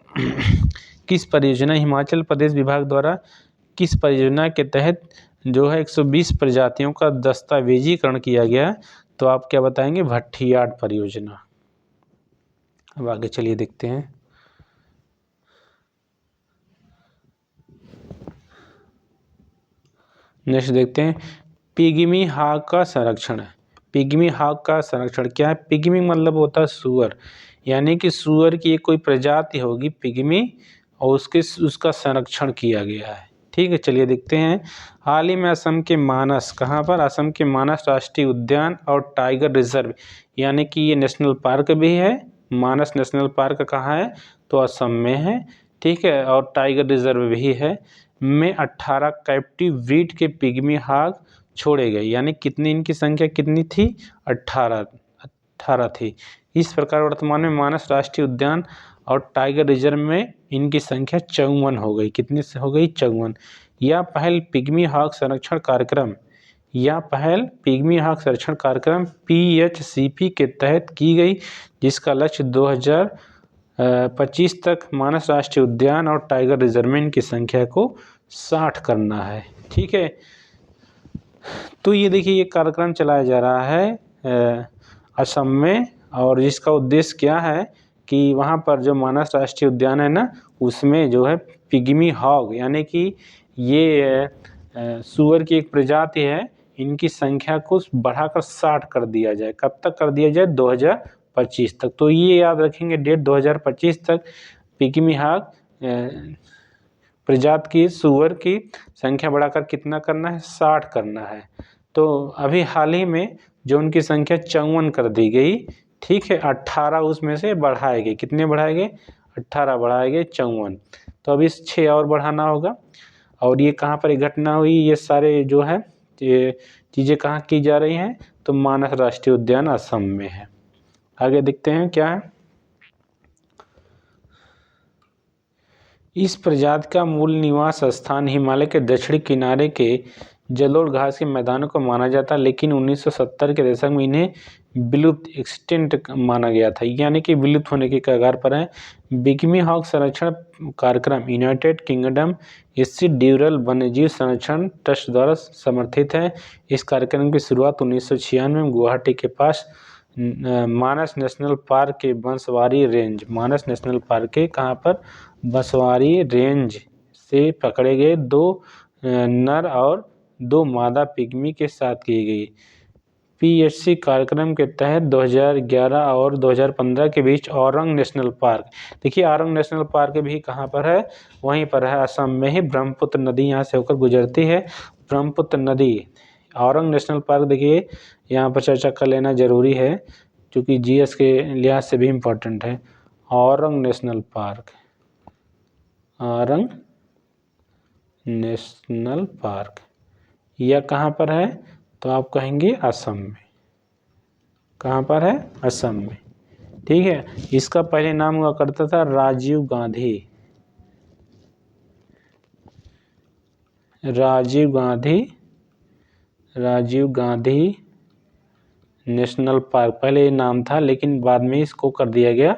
किस परियोजना, हिमाचल प्रदेश विभाग द्वारा किस परियोजना के तहत जो है 120 प्रजातियों का दस्तावेजीकरण किया गया? तो आप क्या बताएंगे? भट्टियाट परियोजना। अब आगे चलिए देखते हैं। नेक्स्ट देखते हैं पिग्मी हॉक का संरक्षण। पिग्मी हॉक का संरक्षण क्या है? पिग्मी मतलब होता है सुअर, यानी कि सुअर की कोई प्रजाति होगी पिग्मी, और उसका संरक्षण किया गया है। ठीक है, चलिए देखते हैं। हाल ही में असम के मानस, कहाँ पर? असम के मानस राष्ट्रीय उद्यान और टाइगर रिजर्व, यानी कि ये नेशनल पार्क भी है। मानस नेशनल पार्क कहाँ है? तो असम में है। ठीक है, और टाइगर रिजर्व भी है। में 18 कैप्टिव ब्रीड के पिग्मी हॉक छोड़े गए, यानी कितनी इनकी संख्या कितनी थी? 18 18 थी। इस प्रकार वर्तमान में मानस राष्ट्रीय उद्यान और टाइगर रिजर्व में इनकी संख्या 54 हो गई। कितनी से हो गई? 54। यह पहल पिग्मी हॉक संरक्षण कार्यक्रम PHCP के तहत की गई, जिसका लक्ष्य 2025 तक मानस राष्ट्रीय उद्यान और टाइगर रिजर्व में इनकी संख्या को 60 करना है। ठीक है, तो ये देखिए ये कार्यक्रम चलाया जा रहा है असम में, और इसका उद्देश्य क्या है कि वहाँ पर जो मानस राष्ट्रीय उद्यान है ना, उसमें जो है पिग्मी हॉग यानी कि ये सूअर की एक प्रजाति है, इनकी संख्या को बढ़ाकर 60 कर दिया जाए। कब तक कर दिया जाए? 2025 तक। तो ये याद रखेंगे डेट, 2025 तक पिग्मी हॉग प्रजाति की सूअर की संख्या बढ़ाकर कितना करना है? 60 करना है। तो अभी हाल ही में जो उनकी संख्या 54 कर दी गई, ठीक है, 18 उसमें से बढ़ाए गए। कितने बढ़ाए गए? 18 बढ़ाए गए 54। तो अभी 6 और बढ़ाना होगा। और ये कहाँ पर घटना हुई? ये सारे जो है ये चीज़ें कहाँ की जा रही हैं? तो मानस राष्ट्रीय उद्यान असम में है। आगे देखते हैं क्या है। इस प्रजाति का मूल निवास स्थान हिमालय के दक्षिणी किनारे के जलोढ़ घास के मैदानों को माना जाता, लेकिन 1970 के दशक में इन्हें विलुप्त एक्सटिंक्ट माना गया था, यानी कि विलुप्त होने के कगार पर है। पिग्मी हॉक संरक्षण कार्यक्रम यूनाइटेड किंगडम स्थित ड्यूरल वन्यजीव संरक्षण ट्रस्ट द्वारा समर्थित है। इस कार्यक्रम की शुरुआत 1996 में गुवाहाटी के पास मानस नेशनल पार्क के बंसवारी रेंज, मानस नेशनल पार्क के कहाँ पर? बंसवारी रेंज से पकड़े गए 2 नर और 2 मादा पिग्मी के साथ की गई। PHC कार्यक्रम के तहत 2011 और 2015 के बीच औरंग नेशनल पार्क, देखिए औरंग नेशनल पार्क भी कहाँ पर है? वहीं पर है, असम में ही। ब्रह्मपुत्र नदी यहाँ से होकर गुजरती है। ब्रह्मपुत्र नदी, औरंग नेशनल पार्क, देखिए यहाँ पर चर्चा कर लेना जरूरी है क्योंकि GS के लिहाज से भी इम्पोर्टेंट है। Orang national park, Orang national park यह कहाँ पर है? तो आप कहेंगे असम में। कहाँ पर है? असम में। ठीक है, इसका पहले नाम हुआ करता था राजीव गांधी नेशनल पार्क पहले ये नाम था, लेकिन बाद में इसको कर दिया गया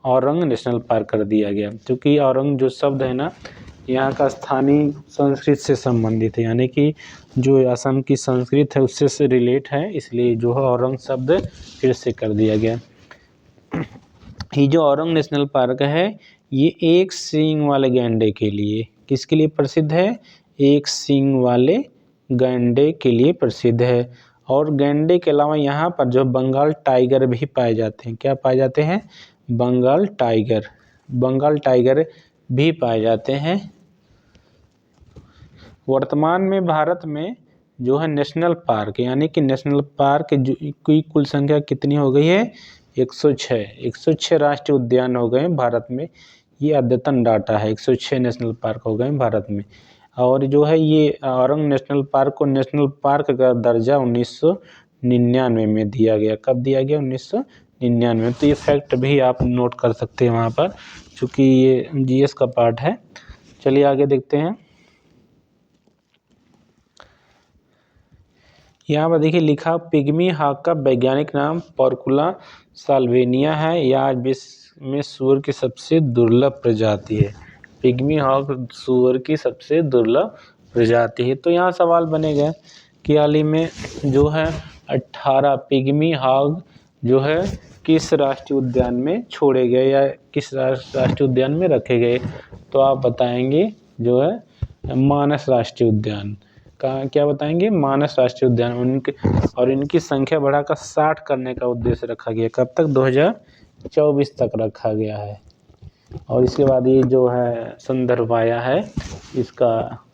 औरंग नेशनल पार्क कर दिया गया, क्योंकि औरंग जो शब्द है ना, यहाँ का स्थानीय संस्कृत से संबंधित है, यानी कि जो असम की संस्कृत है उससे से रिलेट है, इसलिए जो है औरंग शब्द फिर से कर दिया गया। ये जो औरंग नेशनल पार्क है ये एक सींग वाले गैंडे के लिए, किसके लिए प्रसिद्ध है? एक सींग वाले गैंडे के लिए प्रसिद्ध है। और गैंडे के अलावा यहाँ पर जो बंगाल टाइगर भी पाए जाते हैं। क्या पाए जाते हैं? बंगाल टाइगर भी पाए जाते हैं। वर्तमान में भारत में जो है नेशनल पार्क, यानी कि नेशनल पार्क की कुल संख्या कितनी हो गई है? 106 राष्ट्रीय उद्यान हो गए भारत में। ये अद्यतन डाटा है, 106 नेशनल पार्क हो गए भारत में। और जो है ये औरंग नेशनल पार्क को नेशनल पार्क का दर्जा 1999 में दिया गया। कब दिया गया? 1999। तो ये फैक्ट भी आप नोट कर सकते हैं वहाँ पर, चूँकि ये GS का पार्ट है। चलिए आगे देखते हैं। यहाँ पर देखिए लिखा, पिग्मी हॉक का वैज्ञानिक नाम पोर्कुला साल्वेनिया है। यह आज विश्व में सूअर की सबसे दुर्लभ प्रजाति है। पिग्मी हॉक सूअर की सबसे दुर्लभ प्रजाति है। तो यहाँ सवाल बनेगा कि हाल ही में जो है 18 पिग्मी हॉक जो है किस राष्ट्रीय उद्यान में छोड़े गए या किस राष्ट्रीय उद्यान में रखे गए? तो आप बताएंगे जो है मानस राष्ट्रीय उद्यान का। क्या बताएंगे? मानस राष्ट्रीय उद्यान। और इनकी संख्या बढ़ाकर 60 करने का उद्देश्य रखा गया। कब तक? 2024 तक रखा गया है। और इसके बाद ये जो है संदर्भ आया है इसका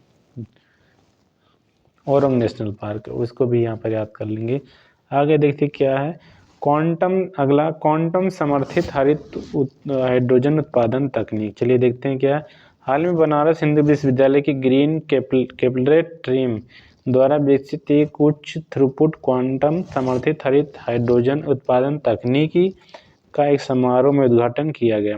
औरंग नेशनल पार्क, उसको भी यहाँ पर याद कर लेंगे। आगे देखते क्या है। अगला क्वांटम समर्थित हरित हाइड्रोजन उत्पादन तकनीक। चलिए देखते हैं क्या है। हाल में बनारस हिंदू विश्वविद्यालय की ग्रीन कैपिलरी ट्रीम द्वारा विकसित एक उच्च थ्रूपुट क्वांटम समर्थित हरित हाइड्रोजन उत्पादन तकनीकी का एक समारोह में उद्घाटन किया गया।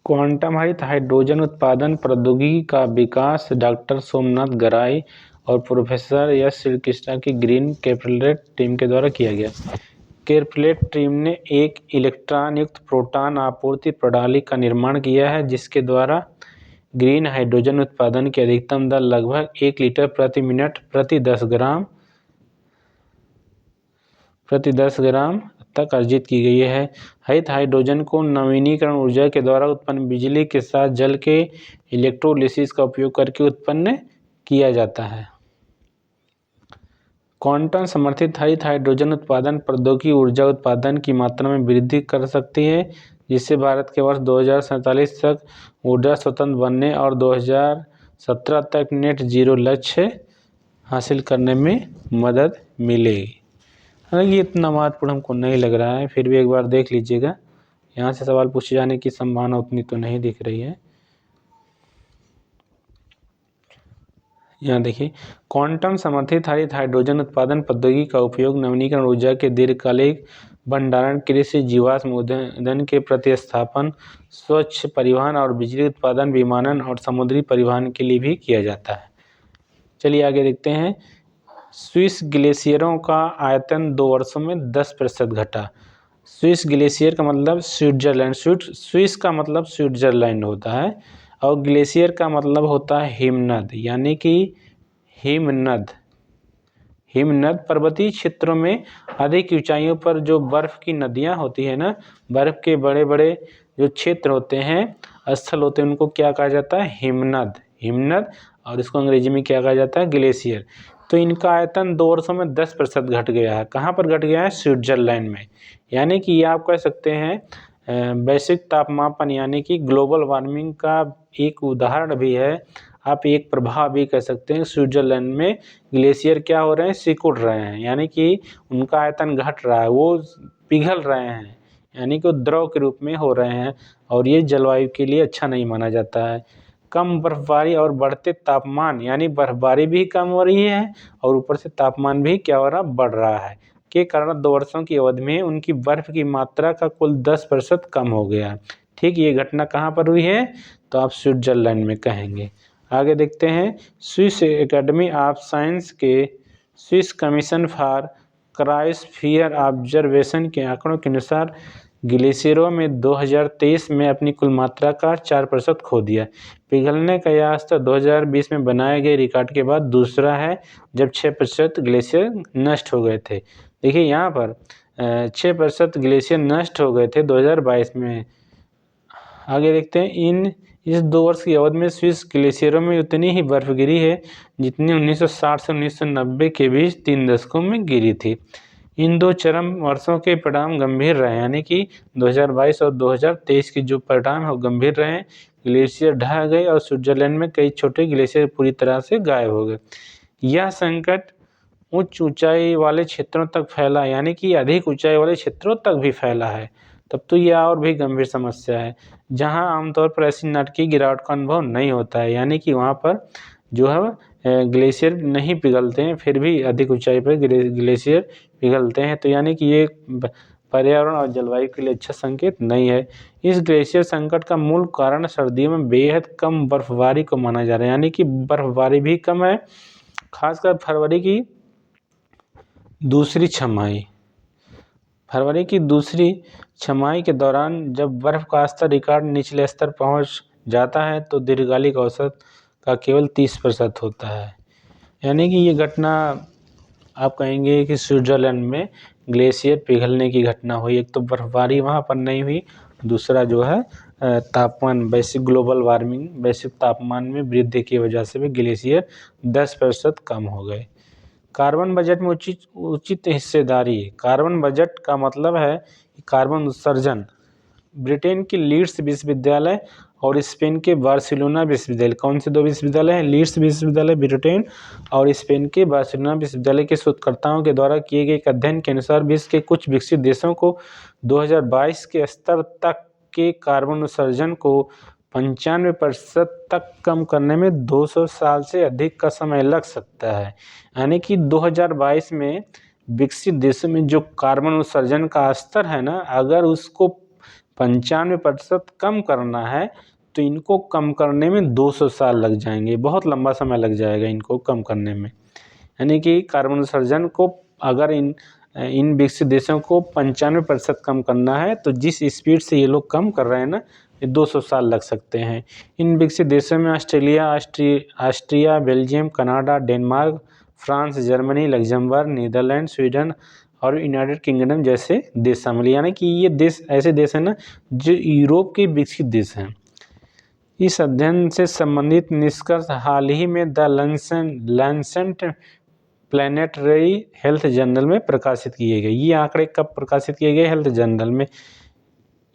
क्वांटम हरित हाइड्रोजन उत्पादन प्रौद्योगिकी का विकास डॉक्टर सोमनाथ गराई और प्रोफेसर एस श्रीकृष्णा की ग्रीन कैपिटलेट टीम के द्वारा किया गया। कैपिटलेट टीम ने एक इलेक्ट्रॉन युक्त प्रोटॉन आपूर्ति प्रणाली का निर्माण किया है जिसके द्वारा ग्रीन हाइड्रोजन उत्पादन की अधिकतम दर लगभग 1 लीटर प्रति मिनट प्रति 10 ग्राम तक अर्जित की गई है। हरित हाइड्रोजन को नवीनीकरण ऊर्जा के द्वारा उत्पन्न बिजली के साथ जल के इलेक्ट्रोलिसिस का उपयोग करके उत्पन्न किया जाता है। क्वांटम समर्थित हरित हाइड्रोजन उत्पादन प्रौद्योगिकी ऊर्जा उत्पादन की मात्रा में वृद्धि कर सकती है जिससे भारत के वर्ष 2047 तक ऊर्जा स्वतंत्र बनने और 2017 तक नेट जीरो लक्ष्य हासिल करने में मदद मिलेगी। हालांकि इतना महत्वपूर्ण हमको नहीं लग रहा है, फिर भी एक बार देख लीजिएगा, यहाँ से सवाल पूछे जाने की संभावना उतनी तो नहीं दिख रही है। यहाँ देखिए, क्वांटम समर्थित हरित हाइड्रोजन उत्पादन प्रौद्योगिकी का उपयोग नवीनीकरण ऊर्जा के दीर्घकालिक भंडारण, कृषि, जीवाश्म ईंधन के प्रतिस्थापन, स्वच्छ परिवहन और बिजली उत्पादन, विमानन और समुद्री परिवहन के लिए भी किया जाता है। चलिए आगे देखते हैं। स्विस ग्लेशियरों का आयतन 2 वर्षों में 10% घटा। स्विस ग्लेशियर का मतलब स्विट्जरलैंड, स्विस का मतलब स्विट्जरलैंड होता है और ग्लेशियर का मतलब होता है हिमनद, यानी कि हिमनद पर्वतीय क्षेत्रों में अधिक ऊंचाइयों पर जो बर्फ की नदियां होती है ना, बर्फ के बड़े बड़े जो क्षेत्र होते हैं, स्थल होते हैं, उनको क्या कहा जाता है? हिमनद, और इसको अंग्रेजी में क्या कहा जाता है? ग्लेशियर। तो इनका आयतन 2 वर्षों में 10% घट गया है। कहाँ पर घट गया है? स्विट्जरलैंड में। यानी कि ये आप कह सकते हैं वैश्विक तापमापन यानी कि ग्लोबल वार्मिंग का एक उदाहरण भी है, आप एक प्रभाव भी कह सकते हैं। स्विट्जरलैंड में ग्लेशियर क्या हो रहे हैं? सिकुड़ रहे हैं, यानी कि उनका आयतन घट रहा है, वो पिघल रहे हैं, यानी कि वो द्रव के रूप में हो रहे हैं और ये जलवायु के लिए अच्छा नहीं माना जाता है। कम बर्फबारी और बढ़ते तापमान, यानी बर्फबारी भी कम हो रही है और ऊपर से तापमान भी क्या हो रहा? बढ़ रहा है, के कारण 2 वर्षों की अवधि में उनकी बर्फ की मात्रा का कुल 10% कम हो गया। ठीक, ये घटना कहाँ पर हुई है? तो आप स्विट्जरलैंड में कहेंगे। आगे देखते हैं। स्विस एकेडमी ऑफ साइंस के Swiss commission for cryosphere observation के आंकड़ों के अनुसार ग्लेशियरों में 2023 में अपनी कुल मात्रा का 4% खो दिया। पिघलने का यह स्तर 2020 में बनाए गए रिकॉर्ड के बाद दूसरा है, जब 6% ग्लेशियर नष्ट हो गए थे। देखिए यहाँ पर 6% ग्लेशियर नष्ट हो गए थे 2022 में। आगे देखते हैं। इस 2 वर्ष की अवधि में स्विस ग्लेशियरों में उतनी ही बर्फ गिरी है जितनी 1960 से 1990 के बीच 3 दशकों में गिरी थी। इन 2 चरम वर्षों के परिणाम गंभीर रहे, यानी कि 2022 और 2023 के जो परिणाम है वो गंभीर रहे। ग्लेशियर ढह गए और स्विट्जरलैंड में कई छोटे ग्लेशियर पूरी तरह से गायब हो गए। यह संकट उच्च ऊंचाई वाले क्षेत्रों तक फैला, यानी कि अधिक ऊंचाई वाले क्षेत्रों तक भी फैला है। तब तो यह और भी गंभीर समस्या है, जहां आमतौर पर ऐसी नाटकीय गिरावट का अनुभव नहीं होता है, यानी कि वहां पर जो है ग्लेशियर नहीं पिघलते हैं, फिर भी अधिक ऊंचाई पर ग्लेशियर पिघलते हैं। तो यानी कि ये पर्यावरण और जलवायु के लिए अच्छा संकेत नहीं है। इस ग्लेशियर संकट का मूल कारण सर्दियों में बेहद कम बर्फबारी को माना जा रहा है, यानी कि बर्फबारी भी कम है, खासकर फरवरी की दूसरी छमाही के दौरान जब बर्फ का स्तर रिकॉर्ड निचले स्तर पहुंच जाता है तो दीर्घकालिक औसत का केवल 30% होता है। यानी कि ये घटना आप कहेंगे कि स्विट्जरलैंड में ग्लेशियर पिघलने की घटना हुई। एक तो बर्फबारी वहाँ पर नहीं हुई, दूसरा जो है तापमान, वैश्विक ग्लोबल वार्मिंग, वैश्विक तापमान में वृद्धि की वजह से भी ग्लेशियर 10% कम हो गए। कार्बन बजट में उचित हिस्सेदारी। कार्बन बजट का मतलब है कार्बन उत्सर्जन। ब्रिटेन के लीड्स विश्वविद्यालय और स्पेन के बार्सिलोना विश्वविद्यालय, कौन से 2 विश्वविद्यालय हैं? लीड्स विश्वविद्यालय ब्रिटेन और स्पेन के बार्सिलोना विश्वविद्यालय के शोधकर्ताओं के द्वारा किए गए एक अध्ययन के अनुसार विश्व के कुछ विकसित देशों को 2022 के स्तर तक के कार्बन उत्सर्जन को 95% तक कम करने में 200 साल से अधिक का समय लग सकता है। यानी कि 2022 में विकसित देशों में जो कार्बन उत्सर्जन का स्तर है ना, अगर उसको 95% कम करना है तो इनको कम करने में 200 साल लग जाएंगे। बहुत लंबा समय लग जाएगा इनको कम करने में। यानी कि कार्बन उत्सर्जन को अगर इन विकसित देशों को 95% कम करना है तो जिस स्पीड से ये लोग कम कर रहे हैं ना, ये 200 साल लग सकते हैं। इन विकसित देशों में Austria, Belgium, Canada, Denmark, France, Germany, Luxembourg, Netherlands, Sweden और यूनाइटेड किंगडम जैसे देश शामिल। यानी कि ये देश ऐसे देश हैं ना जो यूरोप के विकसित देश हैं। इस अध्ययन से संबंधित निष्कर्ष हाल ही में the Lancet planetary health journal में प्रकाशित किए गए। ये आंकड़े कब प्रकाशित किए गए? हेल्थ जर्नल में।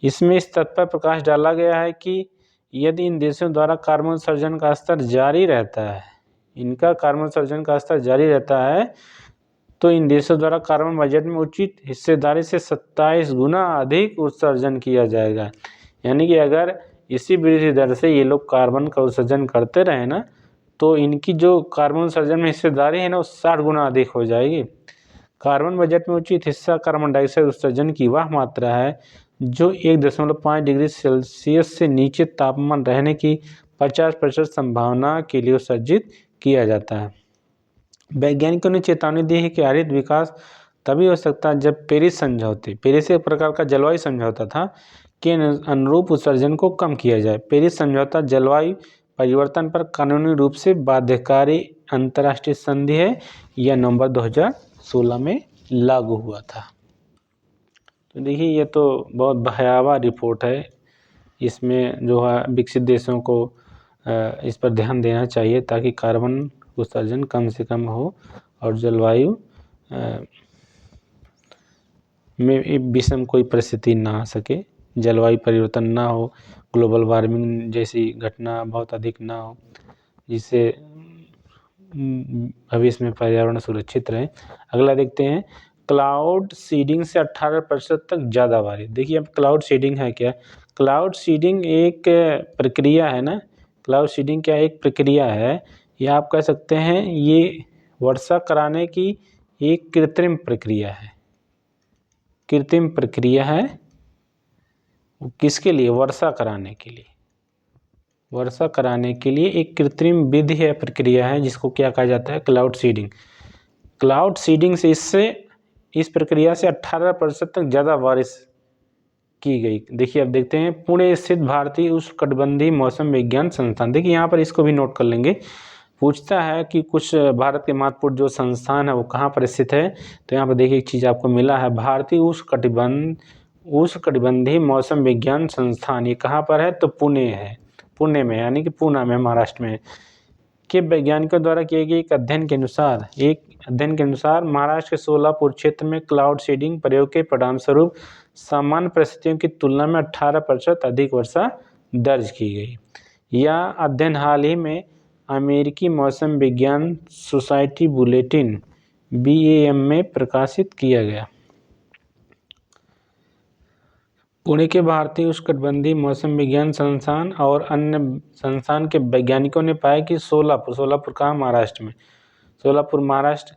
इसमें इस तथ्य पर प्रकाश डाला गया है कि यदि इन देशों द्वारा कार्बन उत्सर्जन का स्तर जारी रहता है, इनका कार्बन उत्सर्जन का स्तर जारी रहता है, तो इन देशों द्वारा कार्बन बजट में उचित हिस्सेदारी से 27 गुना अधिक उत्सर्जन किया जाएगा। यानी कि अगर इसी वृद्धि दर से ये लोग कार्बन का उत्सर्जन करते रहे ना, तो इनकी जो कार्बन उत्सर्जन में हिस्सेदारी है ना, वो 60 गुना अधिक हो जाएगी। कार्बन बजट में उचित हिस्सा कार्बन डाइऑक्साइड उत्सर्जन की वह मात्रा है जो 1.5 डिग्री सेल्सियस से नीचे तापमान रहने की 50% संभावना के लिए उत्सर्जित किया जाता है। वैज्ञानिकों ने चेतावनी दी है कि हरित विकास तभी हो सकता है जब पेरिस एक प्रकार का जलवायु समझौता था के अनुरूप उत्सर्जन को कम किया जाए। पेरिस समझौता जलवायु परिवर्तन पर कानूनी रूप से बाध्यकारी अंतर्राष्ट्रीय संधि है। यह नवंबर 2016 में लागू हुआ था। तो देखिए, ये तो बहुत भयावह रिपोर्ट है। इसमें जो है विकसित देशों को इस पर ध्यान देना चाहिए ताकि कार्बन उत्सर्जन कम से कम हो और जलवायु में विषम कोई परिस्थिति ना आ सके, जलवायु परिवर्तन ना हो, ग्लोबल वार्मिंग जैसी घटना बहुत अधिक ना हो, जिससे भविष्य में पर्यावरण सुरक्षित रहे। अगला देखते हैं, क्लाउड सीडिंग से 18% तक ज़्यादा बारिश। देखिए, अब क्लाउड सीडिंग है क्या? क्लाउड सीडिंग एक प्रक्रिया है ना। क्लाउड सीडिंग क्या एक प्रक्रिया है, या आप कह सकते हैं ये वर्षा कराने की एक कृत्रिम प्रक्रिया है। कृत्रिम प्रक्रिया है किसके लिए? वर्षा कराने के लिए। वर्षा कराने के लिए एक कृत्रिम विधि है, प्रक्रिया है, जिसको क्या कहा जाता है? Cloud seeding. क्लाउड सीडिंग से इस प्रक्रिया से 18% तक ज़्यादा बारिश की गई। देखिए, अब देखते हैं, पुणे स्थित भारतीय उष्णकटिबंधीय मौसम विज्ञान संस्थान। देखिए, यहाँ पर इसको भी नोट कर लेंगे। पूछता है कि कुछ भारत के महत्वपूर्ण जो संस्थान है वो कहाँ पर स्थित है, तो यहाँ पर देखिए एक चीज़ आपको मिला है, भारतीय उष्णकटिबंधीय मौसम विज्ञान संस्थान। ये कहाँ पर है? तो पुणे है, पुणे में, यानी कि पूना में, महाराष्ट्र में के वैज्ञानिकों द्वारा किए गए एक अध्ययन के अनुसार महाराष्ट्र के सोलापुर क्षेत्र में क्लाउड सीडिंग प्रयोग के परिणामस्वरूप सामान्य परिस्थितियों की तुलना में 18% अधिक वर्षा दर्ज की गई। यह अध्ययन हाल ही में अमेरिकी मौसम विज्ञान सोसाइटी बुलेटिन BAM में प्रकाशित किया गया। पुणे के भारतीय उष्णकटिबंधीय मौसम विज्ञान संस्थान और अन्य संस्थान के वैज्ञानिकों ने पाया कि सोलापुर कहाँ? महाराष्ट्र में। सोलापुर महाराष्ट्र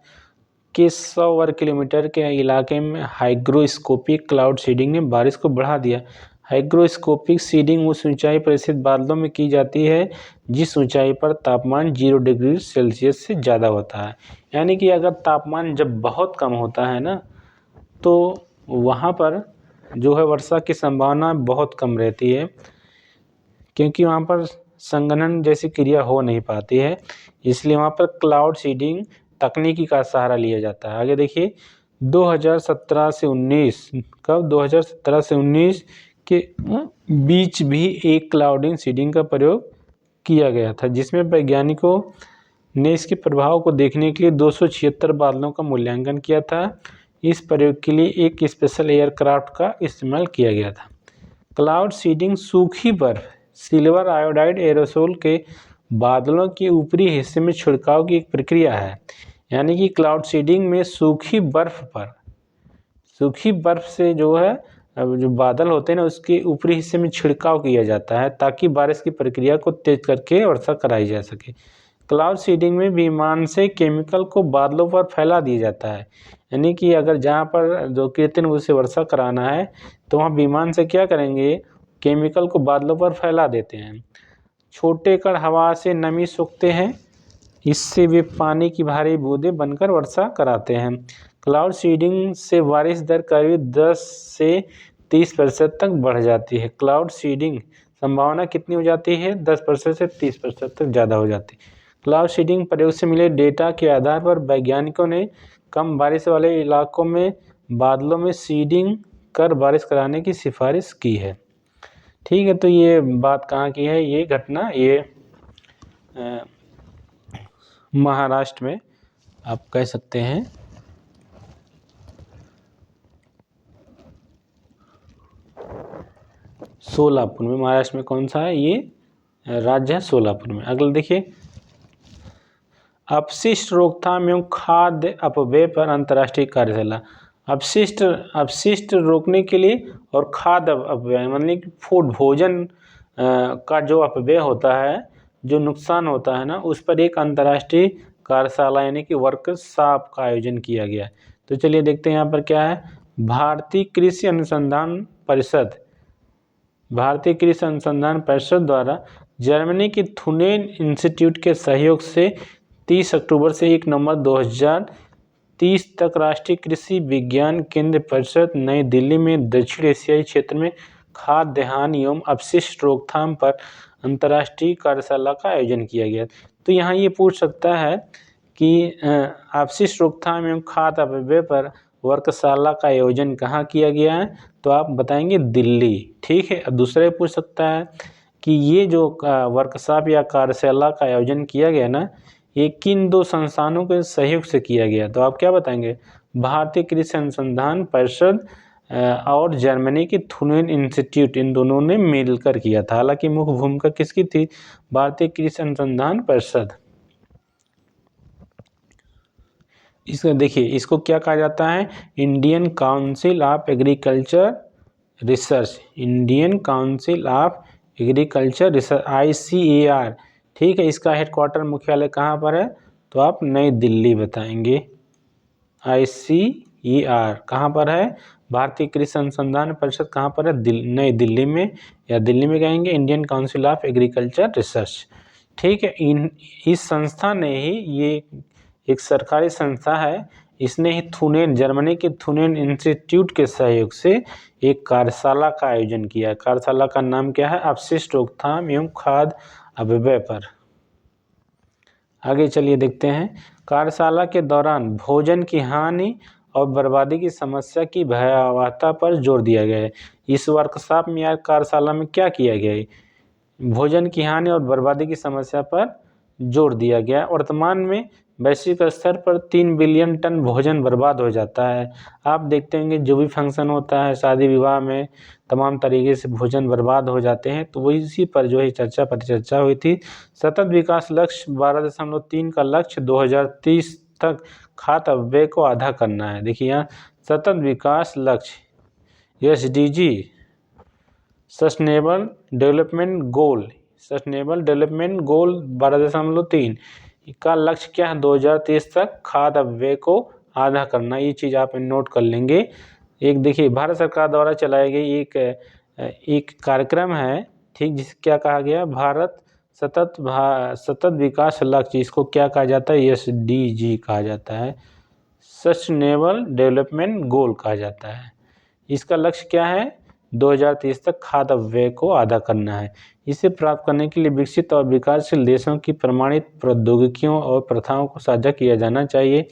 के 100 वर्ग किलोमीटर के इलाके में हाइग्रोस्कोपिक क्लाउड सीडिंग ने बारिश को बढ़ा दिया। हाइग्रोस्कोपिक सीडिंग उस ऊंचाई पर स्थित बादलों में की जाती है जिस ऊंचाई पर तापमान 0 डिग्री सेल्सियस से ज़्यादा होता है। यानी कि अगर तापमान जब बहुत कम होता है ना, तो वहाँ पर जो है वर्षा की संभावना बहुत कम रहती है, क्योंकि वहाँ पर संघनन जैसी क्रिया हो नहीं पाती है। इसलिए वहाँ पर क्लाउड सीडिंग तकनीकी का सहारा लिया जाता है। आगे देखिए, 2017 से 19 के बीच भी एक क्लाउडिंग सीडिंग का प्रयोग किया गया था, जिसमें वैज्ञानिकों ने इसके प्रभाव को देखने के लिए 276 बादलों का मूल्यांकन किया था। इस प्रयोग के लिए एक स्पेशल एयरक्राफ्ट का इस्तेमाल किया गया था। क्लाउड सीडिंग सूखी बर्फ, सिल्वर आयोडाइड एरोसोल के बादलों के ऊपरी हिस्से में छिड़काव की एक प्रक्रिया है। यानी कि क्लाउड सीडिंग में सूखी बर्फ से जो है अब जो बादल होते हैं ना उसके ऊपरी हिस्से में छिड़काव किया जाता है ताकि बारिश की प्रक्रिया को तेज करके वर्षा कराई जा सके। क्लाउड सीडिंग में विमान से केमिकल को बादलों पर फैला दिया जाता है, यानी कि अगर जहाँ पर जो कृत्रिम रूप से वर्षा कराना है तो वहाँ विमान से क्या करेंगे, केमिकल को बादलों पर फैला देते हैं। छोटे कण हवा से नमी सोखते हैं, इससे वे पानी की भारी बूंदें बनकर वर्षा कराते हैं। क्लाउड सीडिंग से बारिश दर करीब 10 से 30% तक बढ़ जाती है। क्लाउड सीडिंग संभावना कितनी हो जाती है? 10% से 30% तक ज़्यादा हो जाती है। क्लाउड सीडिंग प्रयोग से मिले डेटा के आधार पर वैज्ञानिकों ने कम बारिश वाले इलाकों में बादलों में सीडिंग कर बारिश कराने की सिफारिश की है। ठीक है, तो ये बात कहाँ की है? ये घटना ये महाराष्ट्र में आप कह सकते हैं सोलापुर में। महाराष्ट्र में कौन सा है? ये राज्य है सोलापुर में। अगला देखिए, अपशिष्ट रोकथाम एवं खाद्य अपव्यय पर अंतर्राष्ट्रीय कार्यशाला। अपशिष्ट रोकने के लिए और खाद्य अपव्यय मतलब कि फूड भोजन का जो अपव्यय होता है, जो नुकसान होता है ना, उस पर एक अंतर्राष्ट्रीय कार्यशाला यानी कि वर्कशॉप का आयोजन किया गया। तो चलिए देखते हैं यहाँ पर क्या है। भारतीय कृषि अनुसंधान परिषद द्वारा जर्मनी के थुनेन इंस्टीट्यूट के सहयोग से 30 अक्टूबर से 1 नवंबर 2030 तक राष्ट्रीय कृषि विज्ञान केंद्र परिषद नई दिल्ली में दक्षिण एशियाई क्षेत्र में खाद्य हानि एवं अपशिष्ट रोकथाम पर अंतर्राष्ट्रीय कार्यशाला का आयोजन किया गया। तो यहाँ ये पूछ सकता है कि अपशिष्ट रोकथाम एवं खाद्य अपव्यय पर वर्कशाला का आयोजन कहाँ किया गया है? तो आप बताएंगे दिल्ली। ठीक है, दूसरा पूछ सकता है कि ये जो वर्कशॉप या कार्यशाला का आयोजन किया गया ना, ये किन दो संस्थानों के सहयोग से किया गया? तो आप क्या बताएंगे? भारतीय कृषि अनुसंधान परिषद और जर्मनी की थुनेन इंस्टीट्यूट, इन दोनों ने मिलकर किया था। हालांकि मुख्य भूमिका किसकी थी? भारतीय कृषि अनुसंधान परिषद। इसको देखिए, इसको क्या कहा जाता है? Indian council of agriculture research. Indian council of agriculture research, ICAR। ठीक है, इसका हेडक्वार्टर मुख्यालय कहाँ पर है? तो आप नई दिल्ली बताएंगे। ICAR कहाँ पर है? भारतीय कृषि अनुसंधान परिषद कहाँ पर है? नई दिल्ली में, या दिल्ली में कहेंगे Indian council of agriculture research. ठीक है, इस संस्था ने ही, ये एक सरकारी संस्था है, इसने ही थुनेन, जर्मनी के थुनेन इंस्टीट्यूट के सहयोग से एक कार्यशाला का आयोजन किया। कार्यशाला का नाम क्या है? अपशिष्ट रोकथाम एवं खाद्य अपव्यय पर। आगे चलिए देखते हैं। कार्यशाला के दौरान भोजन की हानि और बर्बादी की समस्या की भयावहता पर जोर दिया गया है। इस वर्कशॉप में या कार्यशाला में क्या किया गया है? भोजन की हानि और बर्बादी की समस्या पर जोर दिया गया। वर्तमान में वैश्विक स्तर पर 3 बिलियन टन भोजन बर्बाद हो जाता है। आप देखते होंगे जो भी फंक्शन होता है, शादी विवाह में तमाम तरीके से भोजन बर्बाद हो जाते हैं। तो वही इसी पर जो है परिचर्चा हुई थी। सतत विकास लक्ष्य 12.3 का लक्ष्य 2030 तक खाद्य अपव्यय को आधा करना है। देखिए यहाँ सतत विकास लक्ष्य SDG, सस्टेनेबल डेवलपमेंट गोल 12.3 का लक्ष्य क्या है? 2030 तक खाद्य अपव्यय को आधा करना। ये चीज़ आप नोट कर लेंगे। एक देखिए, भारत सरकार द्वारा चलाई गई एक कार्यक्रम है, ठीक, जिसे क्या कहा गया? भारत सतत विकास लक्ष्य। इसको क्या कहा जाता है? SDG कहा जाता है, सस्टेनेबल डेवलपमेंट गोल कहा जाता है। इसका लक्ष्य क्या है? 2030 तक खाद्य अपव्यय को आधा करना है। इसे प्राप्त करने के लिए विकसित और विकासशील देशों की प्रमाणित प्रौद्योगिकियों और प्रथाओं को साझा किया जाना चाहिए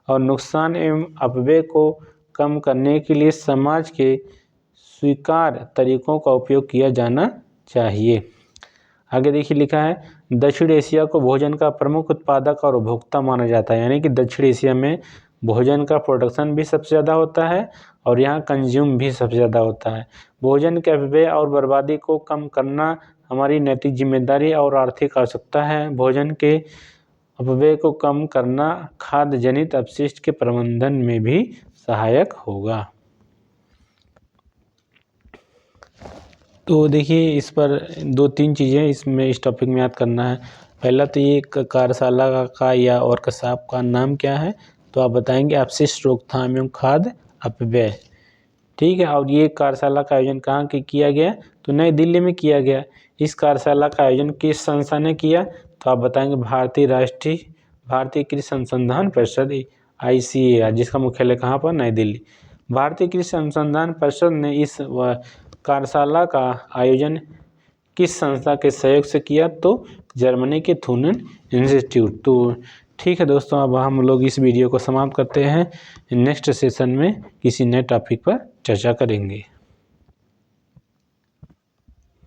और नुकसान एवं अपव्यय को कम करने के लिए समाज के स्वीकार्य तरीकों का उपयोग किया जाना चाहिए। आगे देखिए लिखा है, दक्षिण एशिया को भोजन का प्रमुख उत्पादक और उपभोक्ता माना जाता है। यानी कि दक्षिण एशिया में भोजन का प्रोडक्शन भी सबसे ज़्यादा होता है और यहाँ कंज्यूम भी सबसे ज़्यादा होता है। भोजन के अपव्यय और बर्बादी को कम करना हमारी नैतिक जिम्मेदारी और आर्थिक आवश्यकता है। भोजन के अपव्यय को कम करना खाद्य जनित अपशिष्ट के प्रबंधन में भी सहायक होगा। तो देखिए इस पर 2-3 चीज़ें इसमें इस टॉपिक में याद करना है। पहला तो ये कार्यशाला का या वर्कशॉप का नाम क्या है, तो आप बताएंगे अपशिष्ट रोकथाम एवं खाद अपव्यय। ठीक है, और ये कार्यशाला का आयोजन कहाँ किया गया, तो नई दिल्ली में किया गया। इस कार्यशाला का आयोजन किस संस्था ने किया, तो आप बताएंगे भारतीय कृषि अनुसंधान परिषद ICAR, जिसका मुख्यालय कहाँ पर, नई दिल्ली। भारतीय कृषि अनुसंधान परिषद ने इस कार्यशाला का आयोजन किस संस्था के सहयोग से किया, तो जर्मनी के थुनन इंस्टीट्यूट। तो ठीक है दोस्तों, अब हम लोग इस वीडियो को समाप्त करते हैं। नेक्स्ट सेशन में किसी नए टॉपिक पर चर्चा करेंगे।